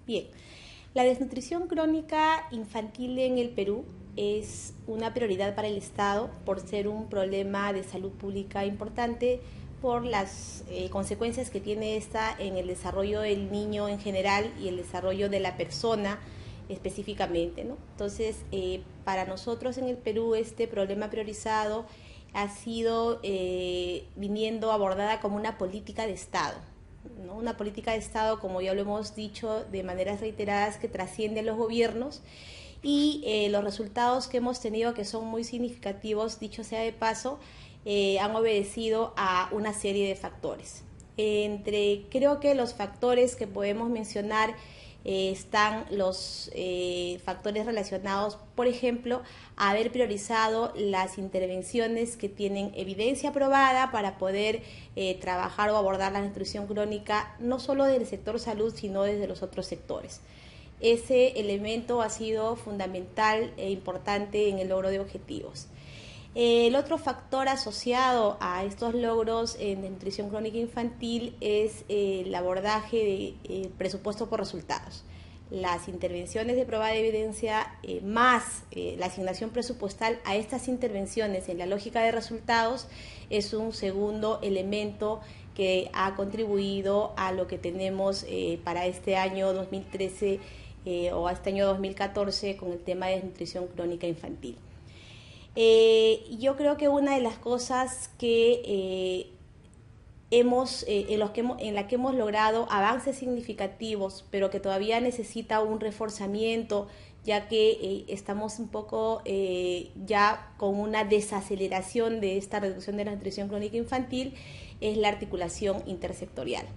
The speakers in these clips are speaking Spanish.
Bien, la desnutrición crónica infantil en el Perú es una prioridad para el Estado por ser un problema de salud pública importante por las consecuencias que tiene esta en el desarrollo del niño en general y el desarrollo de la persona específicamente, ¿no? Entonces, para nosotros en el Perú este problema priorizado ha sido viniendo abordada como una política de Estado, ¿no? Una política de Estado, como ya lo hemos dicho de maneras reiteradas, que trasciende los gobiernos y los resultados que hemos tenido, que son muy significativos, dicho sea de paso, han obedecido a una serie de factores. Creo que los factores que podemos mencionar están los factores relacionados, por ejemplo, a haber priorizado las intervenciones que tienen evidencia probada para poder trabajar o abordar la nutrición crónica, no solo del sector salud, sino desde los otros sectores. Ese elemento ha sido fundamental e importante en el logro de objetivos. El otro factor asociado a estos logros en nutrición crónica infantil es el abordaje de presupuesto por resultados. Las intervenciones de probada evidencia más la asignación presupuestal a estas intervenciones en la lógica de resultados es un segundo elemento que ha contribuido a lo que tenemos para este año 2013 o a este año 2014 con el tema de nutrición crónica infantil. Yo creo que una de las cosas que en la que hemos logrado avances significativos, pero que todavía necesita un reforzamiento, ya que estamos un poco ya con una desaceleración de esta reducción de la nutrición crónica infantil, es la articulación intersectorial.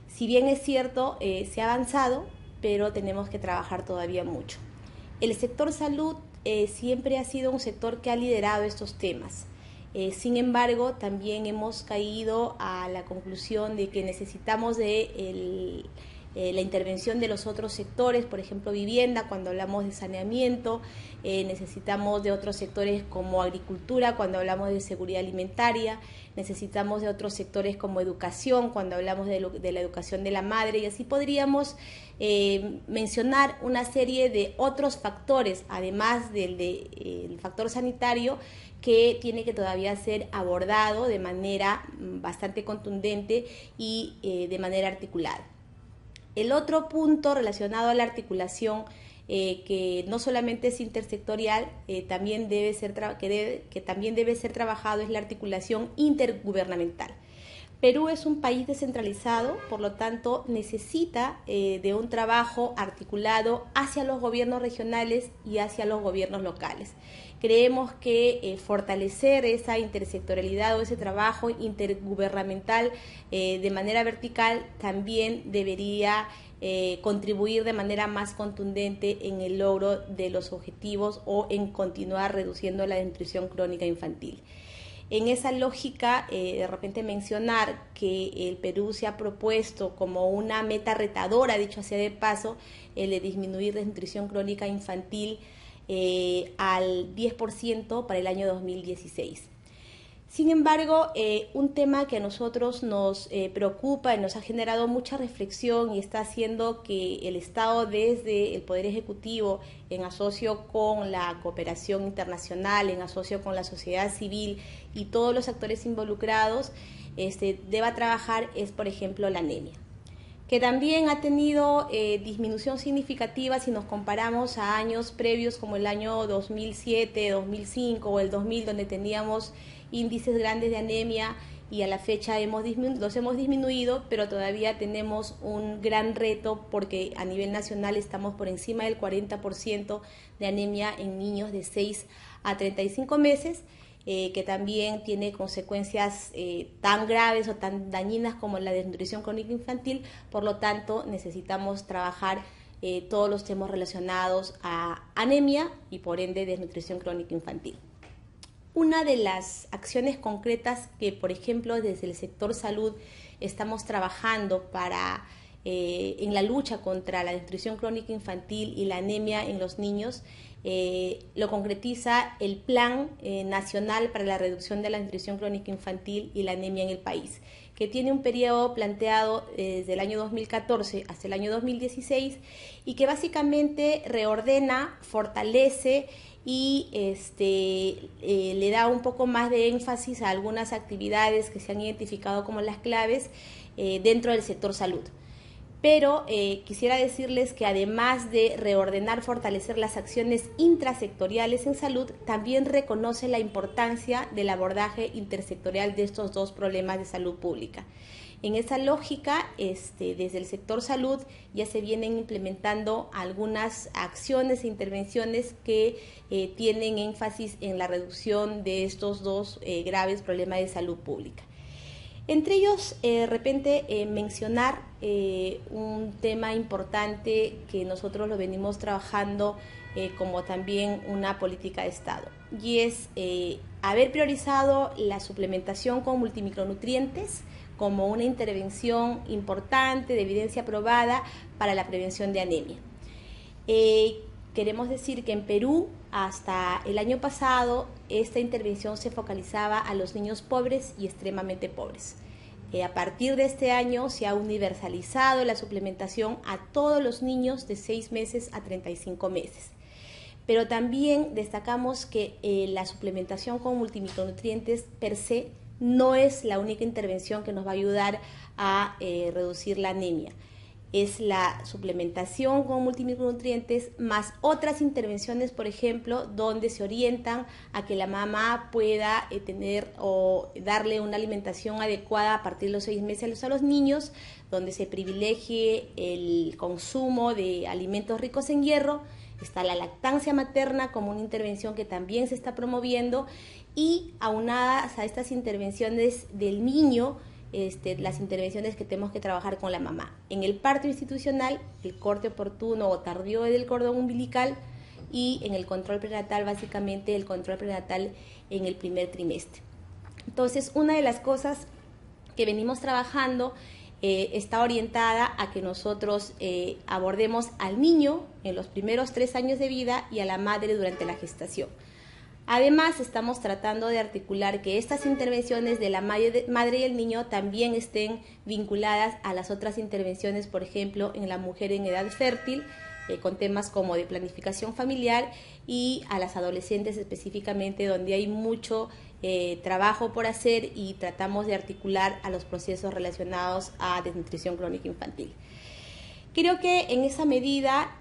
Si bien es cierto, se ha avanzado, pero tenemos que trabajar todavía mucho. El sector salud siempre ha sido un sector que ha liderado estos temas. Sin embargo, también hemos caído a la conclusión de que necesitamos de la intervención de los otros sectores, por ejemplo vivienda cuando hablamos de saneamiento, necesitamos de otros sectores como agricultura cuando hablamos de seguridad alimentaria, necesitamos de otros sectores como educación cuando hablamos de la educación de la madre, y así podríamos mencionar una serie de otros factores, además del factor sanitario, que tiene que todavía ser abordado de manera bastante contundente y de manera articulada. El otro punto relacionado a la articulación, que no solamente es intersectorial, también debe ser también debe ser trabajado, es la articulación intergubernamental. Perú es un país descentralizado, por lo tanto necesita de un trabajo articulado hacia los gobiernos regionales y hacia los gobiernos locales. Creemos que fortalecer esa intersectorialidad o ese trabajo intergubernamental de manera vertical también debería contribuir de manera más contundente en el logro de los objetivos o en continuar reduciendo la desnutrición crónica infantil. En esa lógica, de repente mencionar que el Perú se ha propuesto como una meta retadora, dicho sea de paso, el de disminuir desnutrición crónica infantil al 10% para el año 2016. Sin embargo, un tema que a nosotros nos preocupa y nos ha generado mucha reflexión y está haciendo que el Estado desde el Poder Ejecutivo, en asocio con la cooperación internacional, en asocio con la sociedad civil y todos los actores involucrados, deba trabajar es, por ejemplo, la anemia, que también ha tenido disminución significativa si nos comparamos a años previos como el año 2007, 2005 o el 2000, donde teníamos índices grandes de anemia, y a la fecha los hemos disminuido, pero todavía tenemos un gran reto porque a nivel nacional estamos por encima del 40% de anemia en niños de 6 a 35 meses, que también tiene consecuencias tan graves o tan dañinas como la desnutrición crónica infantil. Por lo tanto, necesitamos trabajar todos los temas relacionados a anemia y por ende desnutrición crónica infantil. Una de las acciones concretas que, por ejemplo, desde el sector salud estamos trabajando para en la lucha contra la desnutrición crónica infantil y la anemia en los niños, lo concretiza el Plan Nacional para la Reducción de la Desnutrición Crónica Infantil y la Anemia en el país, que tiene un periodo planteado desde el año 2014 hasta el año 2016 y que básicamente reordena, fortalece y le da un poco más de énfasis a algunas actividades que se han identificado como las claves dentro del sector salud. Pero quisiera decirles que además de reordenar, fortalecer las acciones intrasectoriales en salud, también reconoce la importancia del abordaje intersectorial de estos dos problemas de salud pública. En esa lógica, desde el sector salud ya se vienen implementando algunas acciones e intervenciones que tienen énfasis en la reducción de estos dos graves problemas de salud pública. Entre ellos, de repente, mencionar un tema importante que nosotros lo venimos trabajando como también una política de Estado, y es haber priorizado la suplementación con multimicronutrientes como una intervención importante de evidencia probada para la prevención de anemia. Queremos decir que en Perú, hasta el año pasado, esta intervención se focalizaba a los niños pobres y extremadamente pobres. A partir de este año se ha universalizado la suplementación a todos los niños de 6 meses a 35 meses. Pero también destacamos que la suplementación con multimicronutrientes per se no es la única intervención que nos va a ayudar a reducir la anemia. Es la suplementación con multimicronutrientes más otras intervenciones, por ejemplo, donde se orientan a que la mamá pueda tener o darle una alimentación adecuada a partir de los 6 meses a los niños, donde se privilegie el consumo de alimentos ricos en hierro. Está la lactancia materna como una intervención que también se está promoviendo, y aunadas a estas intervenciones del niño, las intervenciones que tenemos que trabajar con la mamá. En el parto institucional, el corte oportuno o tardío del cordón umbilical, y en el control prenatal, básicamente el control prenatal en el primer trimestre. Entonces, una de las cosas que venimos trabajando está orientada a que nosotros abordemos al niño en los primeros 3 años de vida y a la madre durante la gestación. Además, estamos tratando de articular que estas intervenciones de la madre y el niño también estén vinculadas a las otras intervenciones, por ejemplo, en la mujer en edad fértil, con temas como de planificación familiar, y a las adolescentes específicamente, donde hay mucho trabajo por hacer y tratamos de articular a los procesos relacionados a desnutrición crónica infantil. Creo que en esa medida,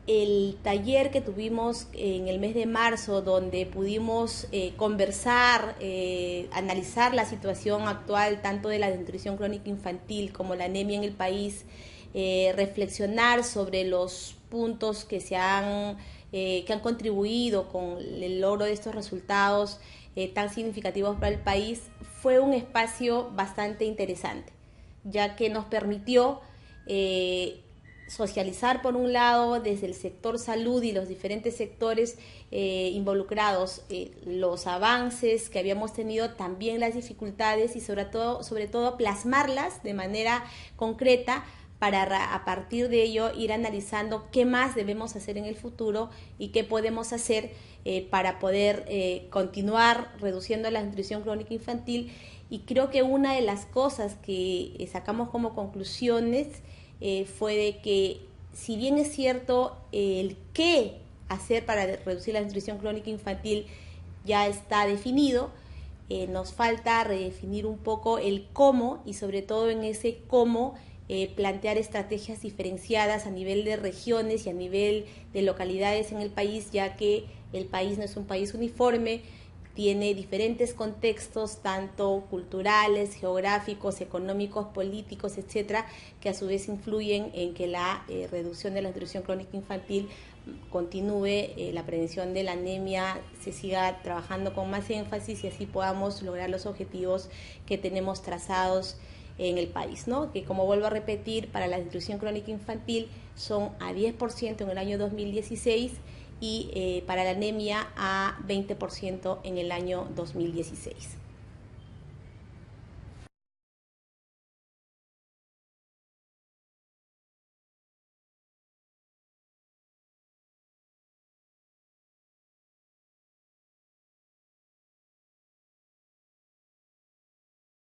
el taller que tuvimos en el mes de marzo, donde pudimos conversar, analizar la situación actual tanto de la desnutrición crónica infantil como la anemia en el país, reflexionar sobre los puntos que han contribuido con el logro de estos resultados tan significativos para el país, fue un espacio bastante interesante, ya que nos permitió socializar, por un lado, desde el sector salud y los diferentes sectores involucrados, los avances que habíamos tenido, también las dificultades, y sobre todo plasmarlas de manera concreta para a partir de ello ir analizando qué más debemos hacer en el futuro y qué podemos hacer para poder continuar reduciendo la desnutrición crónica infantil. Y creo que una de las cosas que sacamos como conclusiones fue de que, si bien es cierto el qué hacer para reducir la desnutrición crónica infantil ya está definido, nos falta redefinir un poco el cómo, y sobre todo en ese cómo plantear estrategias diferenciadas a nivel de regiones y a nivel de localidades en el país, ya que el país no es un país uniforme, tiene diferentes contextos, tanto culturales, geográficos, económicos, políticos, etcétera, que a su vez influyen en que la reducción de la desnutrición crónica infantil continúe, la prevención de la anemia se siga trabajando con más énfasis, y así podamos lograr los objetivos que tenemos trazados en el país, ¿no? Que, como vuelvo a repetir, para la desnutrición crónica infantil son a 10% en el año 2016 y para la anemia a 20% en el año 2016.